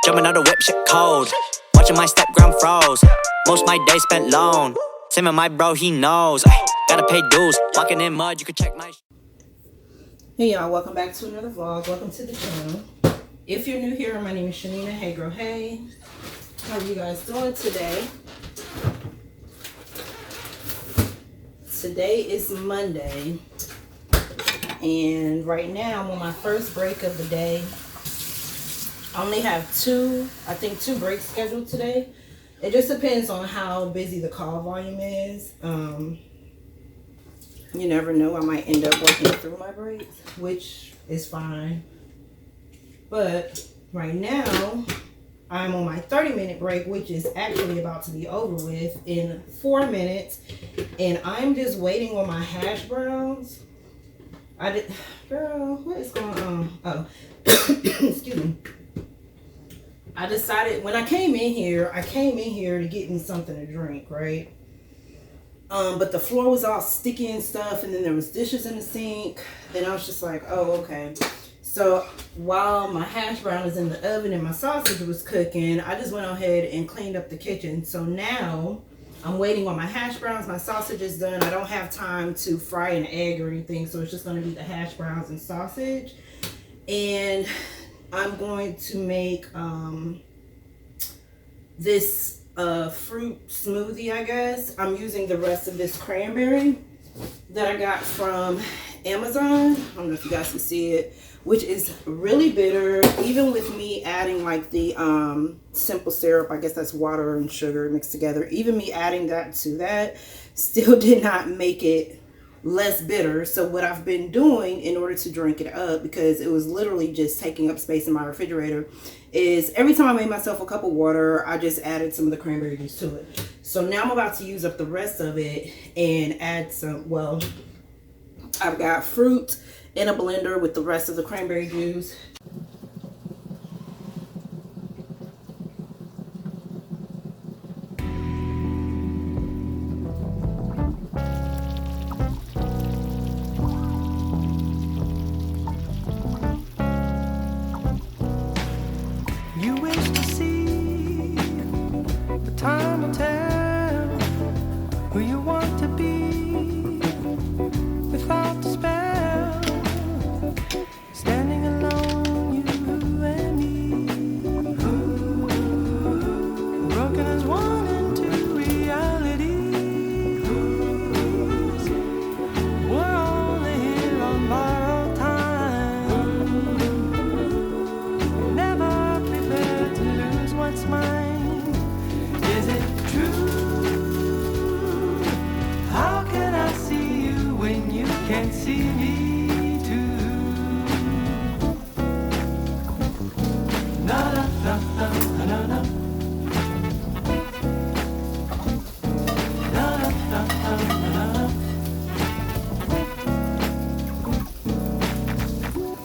Jumping out the whip, shit cold. Watching my step ground froze. Most my days spent alone. Same with my bro, he knows. Gotta pay dues. Walking in mud, you can check my. Hey y'all, welcome back to another vlog. Welcome to the channel. If you're new here, my name is Chanina. Hey girl, hey. How are you guys doing today? Today is Monday. And right now I'm on my first break of the day. I only have two breaks scheduled today. It just depends on how busy the call volume is. You never know, I might end up working through my breaks, which is fine. But right now, I'm on my 30-minute break, which is actually about to be over with in 4 minutes. And I'm just waiting on my hash browns. Girl, what is going on? Oh, excuse me. I decided, when I came in here to get me something to drink, right? But the floor was all sticky and stuff, and then there was dishes in the sink, and I was just like, oh, okay. So while my hash brown was in the oven and my sausage was cooking, I just went ahead and cleaned up the kitchen. So now I'm waiting on my hash browns. My sausage is done. I don't have time to fry an egg or anything, so it's just going to be the hash browns and sausage. And I'm going to make this fruit smoothie, I guess. I'm using the rest of this cranberry that I got from Amazon. I don't know if you guys can see it, which is really bitter. Even with me adding like the simple syrup, I guess that's water and sugar mixed together. Even me adding that to that still did not make it less bitter. So what I've been doing in order to drink it up, because it was literally just taking up space in my refrigerator, is every time I made myself a cup of water, I just added some of the cranberry juice to it. So now I'm about to use up the rest of it and add some, well, I've got fruit in a blender with the rest of the cranberry juice.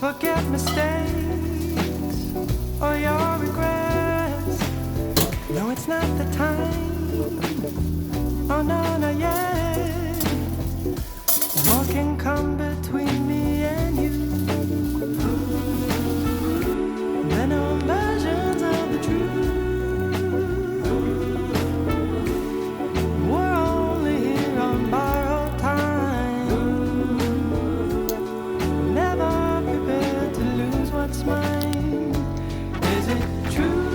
Forget mistakes or your regrets. No, it's not the time. Oh, no, not yet. More can come between me and you. There are no versions of the truth. We're only here on borrowed time. Never prepared to lose what's mine. Is it true?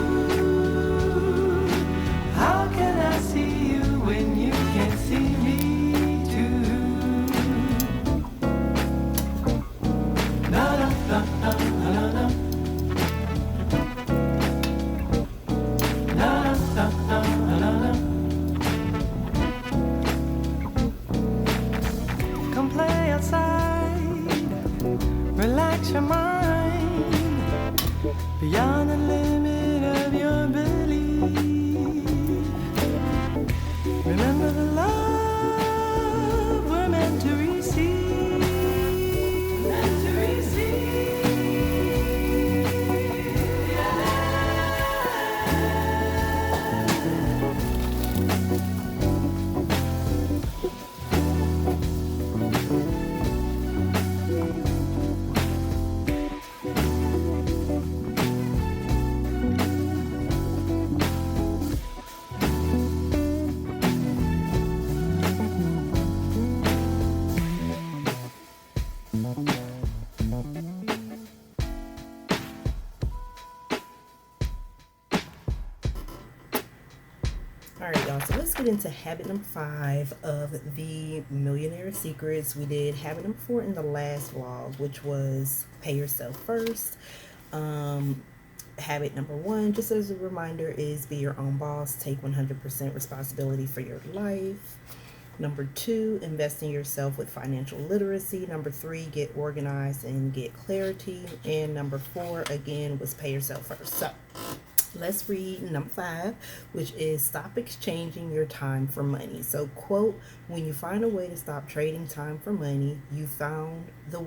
How can I see you when you can't see me too? Na na na na na na. Na na na na na. Come play outside. Relax your mind beyond the limit of your belief. Remember the love we're meant to receive. Meant to receive. Alright, y'all, so let's get into habit number 5 of the Millionaire Secrets. We did habit number 4 in the last vlog, which was pay yourself first. Habit number 1, just as a reminder, is be your own boss. Take 100% responsibility for your life. Number 2, invest in yourself with financial literacy. Number 3, get organized and get clarity. And number 4, again, was pay yourself first. So let's read number 5, which is stop exchanging your time for money. So, quote, when you find a way to stop trading time for money, you found the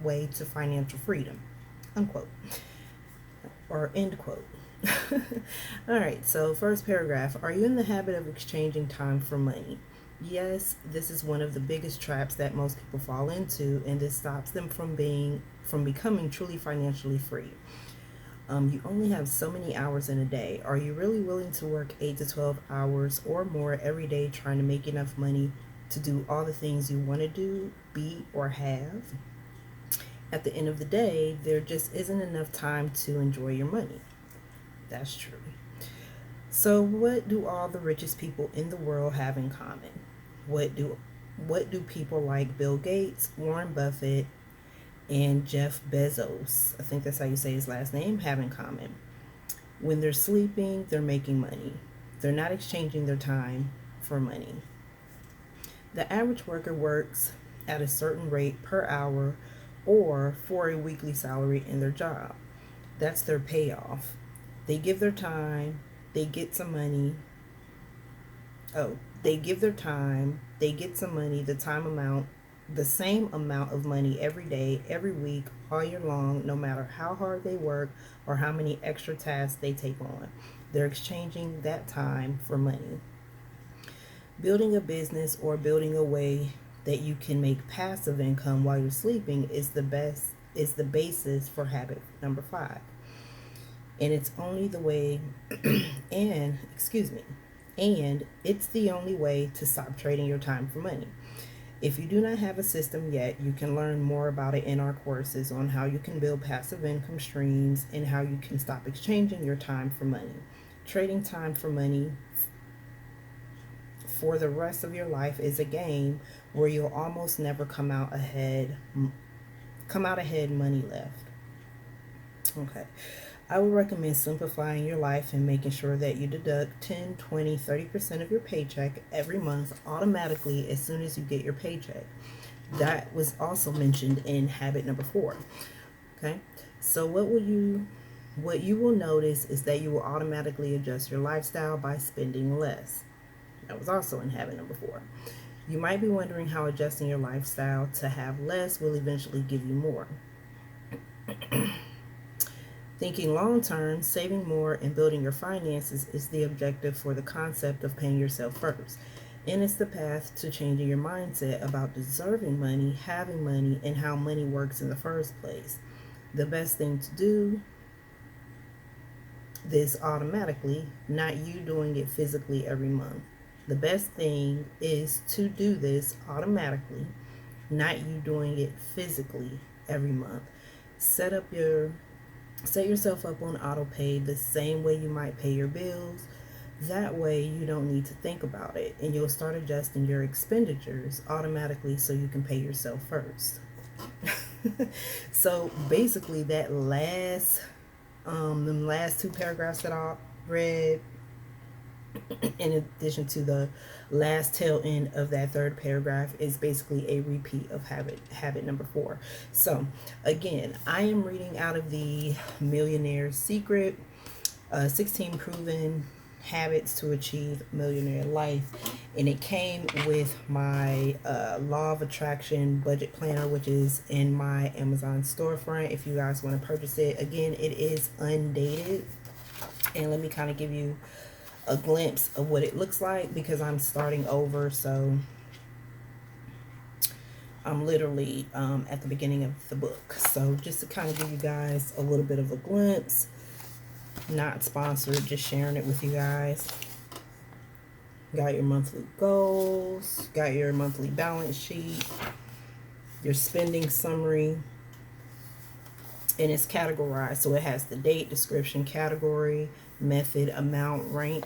way to financial freedom, unquote, or end quote. All right, so first paragraph, are you in the habit of exchanging time for money? Yes, this is one of the biggest traps that most people fall into, and this stops them from becoming truly financially free. You only have so many hours in a day. Are you really willing to work 8 to 12 hours or more every day trying to make enough money to do all the things you want to do, be, or have? At the end of the day, there just isn't enough time to enjoy your money. That's true. So what do all the richest people in the world have in common? What do people like Bill Gates, Warren Buffett, and Jeff Bezos, I think that's how you say his last name, have in common? When they're sleeping, they're making money. They're not exchanging their time for money. The average worker works at a certain rate per hour or for a weekly salary in their job. That's their payoff. They give their time, they get some money. They give their time, they get some money, the same amount of money every day, every week, all year long, no matter how hard they work or how many extra tasks they take on. They're exchanging that time for money. Building a business or building a way that you can make passive income while you're sleeping is the basis for habit number 5. And it's only the way and it's the only way to stop trading your time for money. If you do not have a system yet, you can learn more about it in our courses on how you can build passive income streams and how you can stop exchanging your time for money. Trading time for money for the rest of your life is a game where you'll almost never come out ahead money left. Okay. I would recommend simplifying your life and making sure that you deduct 10, 20, 30% of your paycheck every month automatically as soon as you get your paycheck. That was also mentioned in habit number 4. Okay, so what you will notice is that you will automatically adjust your lifestyle by spending less. That was also in habit number 4. You might be wondering how adjusting your lifestyle to have less will eventually give you more. Thinking long term, saving more, and building your finances is the objective for the concept of paying yourself first. And it's the path to changing your mindset about deserving money, having money, and how money works in the first place. The best thing to do this automatically, not you doing it physically every month. The best thing is to do this automatically, not you doing it physically every month. Set yourself up on auto pay the same way you might pay your bills. That way you don't need to think about it, and you'll start adjusting your expenditures automatically so you can pay yourself first. So basically that them last 2 paragraphs that I read, in addition to the last tail end of that 3rd paragraph, is basically a repeat of habit number 4. So again, I am reading out of the Millionaire Secret, 16 proven habits to achieve millionaire life, and it came with my law of attraction budget planner, which is in my Amazon storefront if you guys want to purchase it. Again, it is undated, and let me kind of give you a glimpse of what it looks like because I'm starting over, so I'm literally at the beginning of the book. So just to kind of give you guys a little bit of a glimpse, not sponsored, just sharing it with you guys. Got your monthly goals, got your monthly balance sheet, your spending summary, and it's categorized. So it has the date, description, category, method, amount, rank,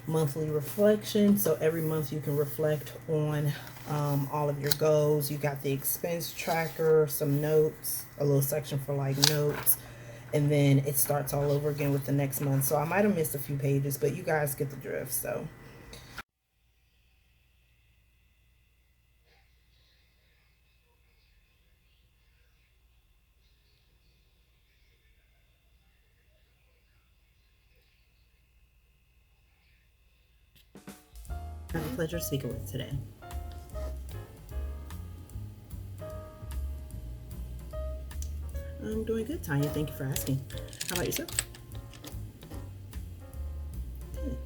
monthly reflection. So every month you can reflect on all of your goals. You got the expense tracker, some notes, a little section for like notes, and then it starts all over again with the next month. So I might have missed a few pages, but you guys get the drift. So I have a pleasure speaking with today. I'm doing good, Tanya. Thank you for asking. How about yourself? Good.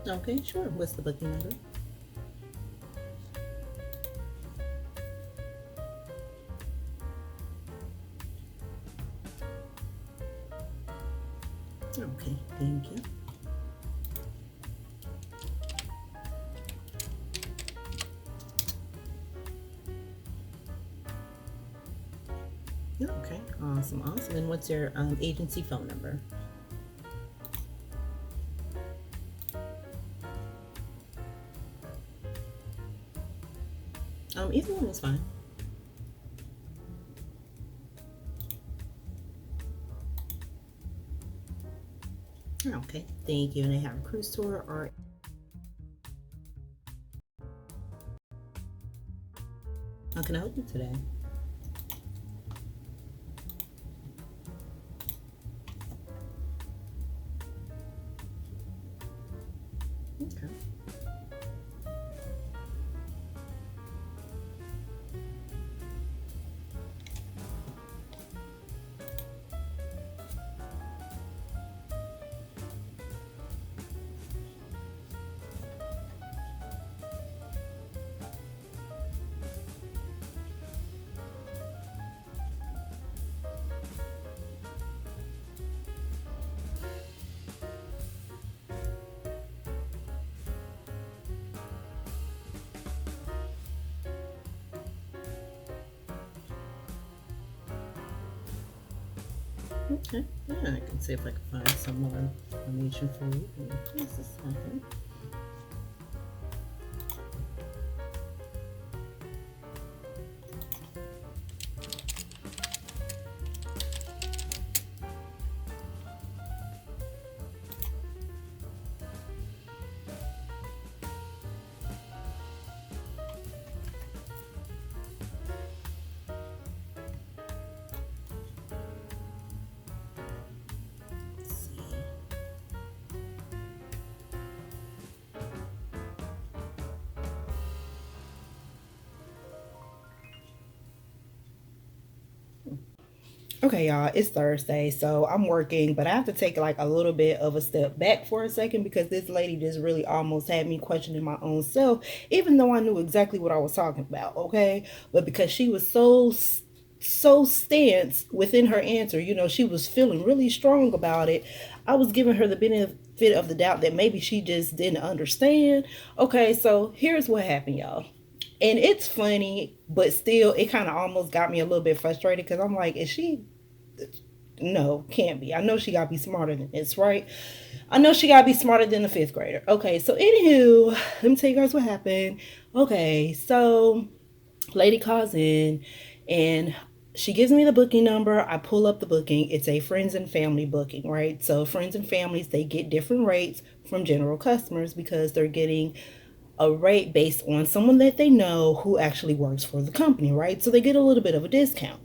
Okay, sure. What's the booking number? Okay, thank you. Okay, awesome. And what's your agency phone number? Either one is fine. Okay, thank you. And they have a cruise tour or how can I help you today? Okay. Okay, yeah, I can see if I can find some more information for you. Just a second. Okay, y'all, it's Thursday, so I'm working, but I have to take like a little bit of a step back for a second because this lady just really almost had me questioning my own self, even though I knew exactly what I was talking about, okay? But because she was so stance within her answer, you know, she was feeling really strong about it. I was giving her the benefit of the doubt that maybe she just didn't understand. Okay, so here's what happened, y'all. And it's funny, but still, it kind of almost got me a little bit frustrated because I'm like, is she? No, can't be. I know she got to be smarter than this, right? I know she got to be smarter than the fifth grader. Okay, so anywho, let me tell you guys what happened. Okay, so lady calls in and she gives me the booking number. I pull up the booking. It's a friends and family booking, right? So friends and families, they get different rates from general customers because they're getting a rate based on someone that they know who actually works for the company, right? So they get a little bit of a discount.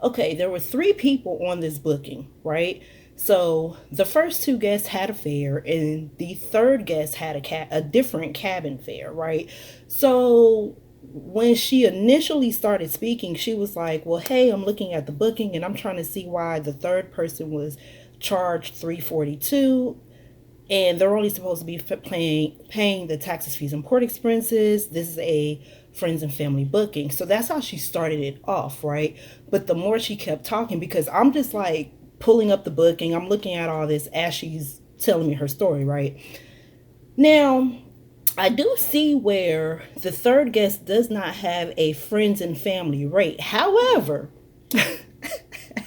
Okay, there were 3 people on this booking, right? So the first 2 guests had a fare and the third guest had a different cabin fare, right? So when she initially started speaking, she was like, well, hey, I'm looking at the booking and I'm trying to see why the third person was charged $342 and they're only supposed to be paying the taxes, fees, and port expenses. This is a friends and family booking. So that's how she started it off, right? But the more she kept talking, because I'm just like pulling up the booking, I'm looking at all this as she's telling me her story, right? Now, I do see where the third guest does not have a friends and family rate. However,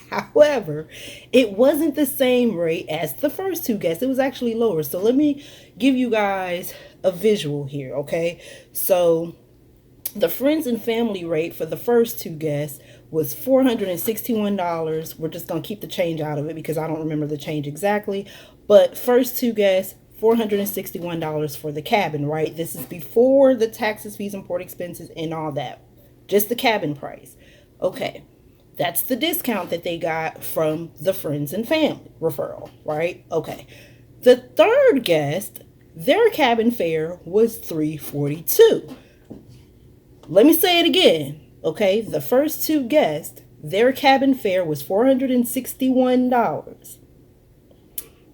however, it wasn't the same rate as the first two guests. It was actually lower. So let me give you guys a visual here, okay? So the friends and family rate for the first two guests was $461. We're just going to keep the change out of it because I don't remember the change exactly. But first two guests, $461 for the cabin, right? This is before the taxes, fees, and port expenses and all that. Just the cabin price. Okay. That's the discount that they got from the friends and family referral, right? Okay. The third guest, their cabin fare was $342. Let me say it again, okay? The first two guests, their cabin fare was $461.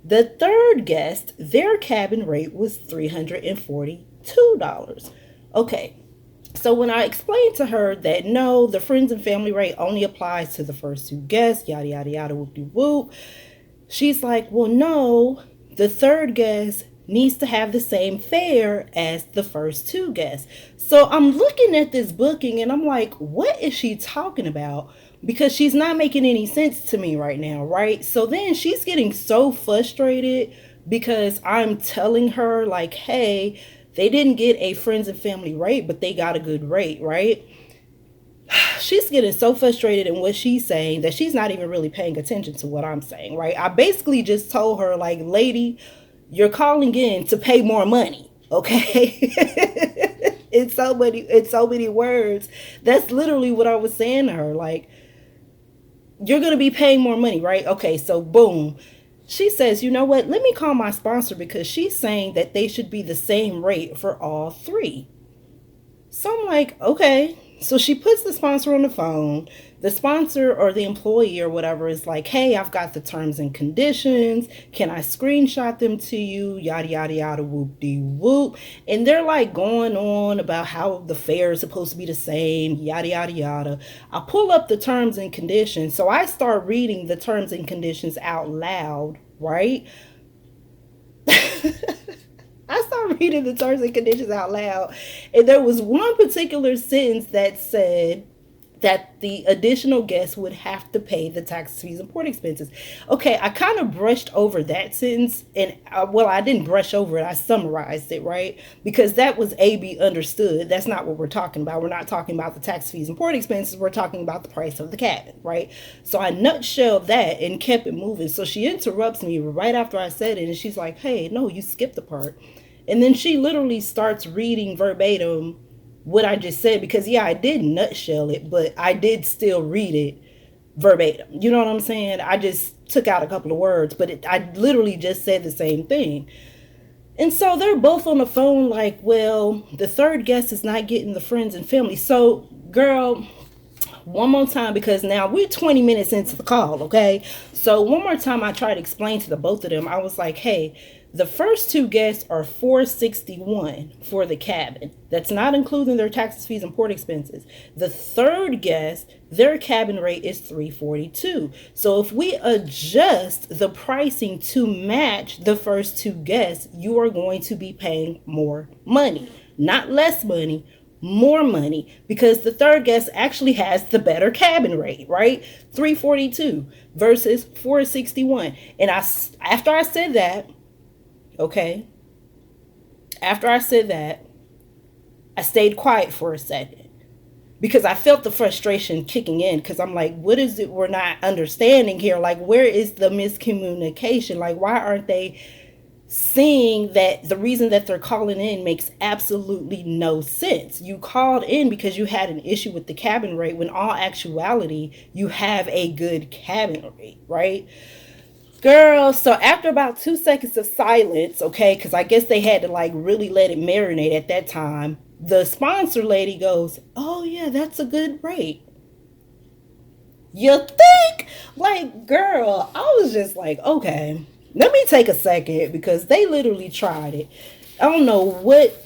The third guest, their cabin rate was $342. Okay, so when I explained to her that no, the friends and family rate only applies to the first two guests, yada, yada, yada, whoop-de-whoop, she's like, well, no, the third guest needs to have the same fare as the first two guests. So I'm looking at this booking and I'm like, what is she talking about? Because she's not making any sense to me right now, right? So then she's getting so frustrated because I'm telling her like, hey, they didn't get a friends and family rate, but they got a good rate, right? She's getting so frustrated in what she's saying that she's not even really paying attention to what I'm saying, right? I basically just told her like, lady, you're calling in to pay more money, okay? It's so many words. That's literally what I was saying to her. Like, you're going to be paying more money, right? Okay, so boom. She says, you know what? Let me call my sponsor because she's saying that they should be the same rate for all three. So I'm like, okay. So she puts the sponsor on the phone. The sponsor or the employee or whatever is like, hey, I've got the terms and conditions. Can I screenshot them to you? Yada, yada, yada, whoop-de-whoop. And they're like going on about how the fare is supposed to be the same, yada, yada, yada. I pull up the terms and conditions. So I start reading the terms and conditions out loud, right? I started reading the terms and conditions out loud. And there was one particular sentence that said that the additional guests would have to pay the taxes, fees, and port expenses. Okay, I kind of brushed over that sentence. And, I didn't brush over it. I summarized it, right? Because that was A-B understood. That's not what we're talking about. We're not talking about the tax, fees, and port expenses. We're talking about the price of the cabin, right? So I nutshelled that and kept it moving. So she interrupts me right after I said it. And she's like, hey, no, you skipped the part. And then she literally starts reading verbatim what I just said, because I did nutshell it, but I did still read it verbatim. You know what I'm saying? I just took out a couple of words, but I literally just said the same thing. And so they're both on the phone like, well, the third guest is not getting the friends and family. So, girl, one more time, because now we're 20 minutes into the call, okay? So one more time, I tried to explain to the both of them. I was like, hey, the first two guests are $461 for the cabin. That's not including their taxes, fees, and port expenses. The third guest, their cabin rate is $342. So if we adjust the pricing to match the first two guests, you are going to be paying more money. Not less money, more money, because the third guest actually has the better cabin rate, right? $342 versus $461. And after I said that, okay, after I said that, I stayed quiet for a second because I felt the frustration kicking in, because I'm like, what is it we're not understanding here? Like, where is the miscommunication? Like, why aren't they seeing that the reason that they're calling in makes absolutely no sense? You called in because you had an issue with the cabin rate, when all actuality, you have a good cabin rate, right? Girl, so after about 2 seconds of silence, okay, because I guess they had to like really let it marinate at that time, the sponsor lady goes, oh yeah, that's a good rate. You think? Like, girl, I was just like, okay, let me take a second, because they literally tried it. I don't know what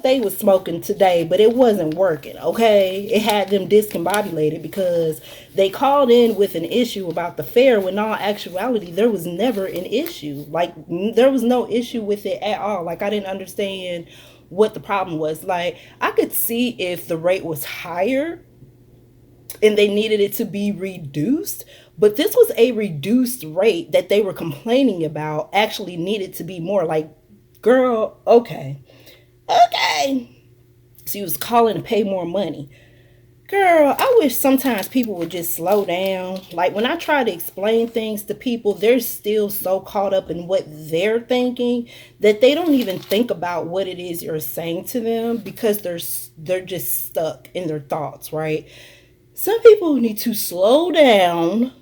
they was smoking today, but it wasn't working, okay? It had them discombobulated because they called in with an issue about the fare, when in all actuality, there was never an issue. Like, there was no issue with it at all. Like, I didn't understand what the problem was. Like, I could see if the rate was higher and they needed it to be reduced, but this was a reduced rate that they were complaining about actually needed to be more. Like, girl, okay. She was calling to pay more money. Girl, I wish sometimes people would just slow down. Like, when I try to explain things to people, they're still so caught up in what they're thinking that they don't even think about what it is you're saying to them, because they're just stuck in their thoughts, right? Some people need to slow down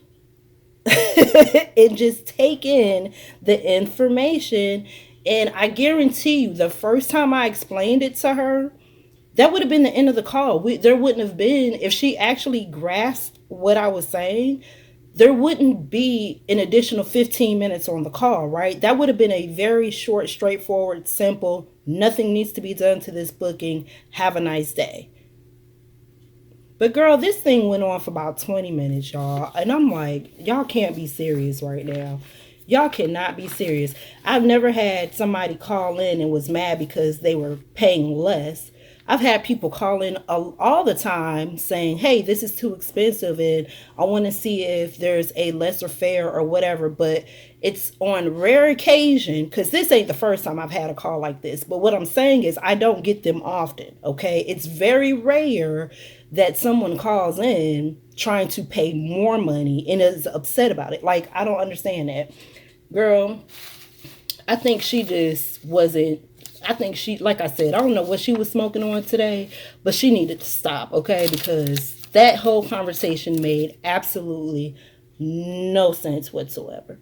and just take in the information. And I guarantee you, the first time I explained it to her, that would have been the end of the call. There wouldn't have been, if she actually grasped what I was saying, there wouldn't be an additional 15 minutes on the call, right? That would have been a very short, straightforward, simple, nothing needs to be done to this booking. Have a nice day. But girl, this thing went on for about 20 minutes, y'all. And I'm like, y'all can't be serious right now. Y'all cannot be serious. I've never had somebody call in and was mad because they were paying less. I've had people call in all the time saying, hey, this is too expensive and I want to see if there's a lesser fare or whatever. But it's on rare occasion, because this ain't the first time I've had a call like this. But what I'm saying is I don't get them often, okay? It's very rare that someone calls in trying to pay more money and is upset about it. Like, I don't understand that. Girl, I think she just wasn't, I think she, like I said, I don't know what she was smoking on today, but she needed to stop, okay? Because that whole conversation made absolutely no sense whatsoever.